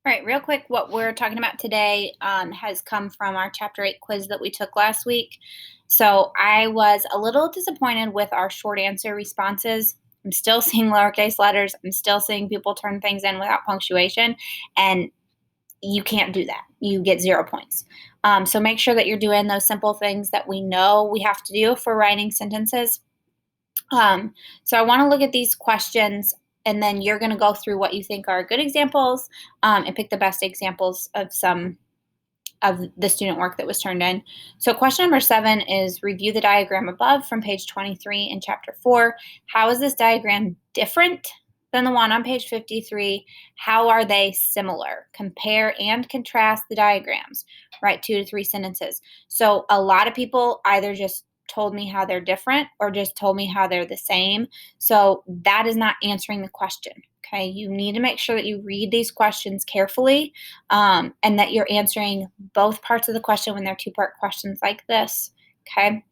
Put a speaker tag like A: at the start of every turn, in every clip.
A: All right, real quick, what we're talking about today has come from our Chapter 8 quiz that we took last week. So I was a little disappointed with our short answer responses. I'm still seeing lowercase letters. I'm still seeing people turn things in without punctuation, and you can't do that. You get 0 points. So make sure that you're doing those simple things that we know we have to do for writing sentences. So I want to look at these questions, and then you're going to go through what you think are good examples and pick the best examples of some of the student work that was turned in. So question number 7 is review the diagram above from page 23 in chapter 4. How is this diagram different than the one on page 53? How are they similar? Compare and contrast the diagrams. Write 2 to 3 sentences. So a lot of people either just told me how they're different or just told me how they're the same. So that is not answering the question. Okay, you need to make sure that you read these questions carefully and that you're answering both parts of the question when they're two-part questions like this. Okay.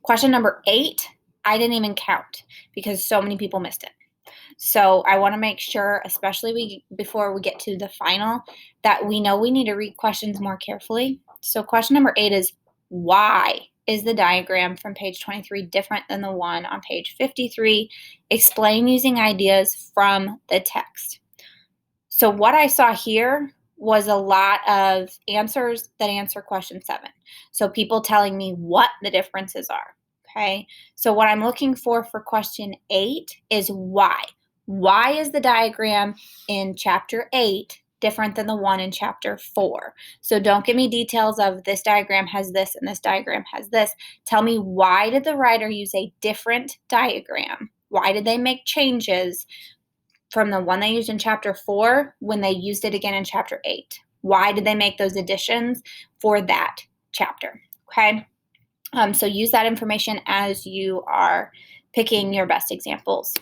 A: Question number 8, I didn't even count because so many people missed it. So I want to make sure, especially before we get to the final, that we know we need to read questions more carefully. So question number 8 is, why is the diagram from page 23 different than the one on page 53? Explain using ideas from the text. So what I saw here was a lot of answers that answer question 7. So people telling me what the differences are. Okay. So what I'm looking for question 8 is why. Why is the diagram in chapter 8 different than the one in chapter 4? So don't give me details of this diagram has this and this diagram has this. Tell me, why did the writer use a different diagram? Why did they make changes from the one they used in chapter 4 when they used it again in chapter 8? Why did they make those additions for that chapter? Okay. So use that information as you are picking your best examples.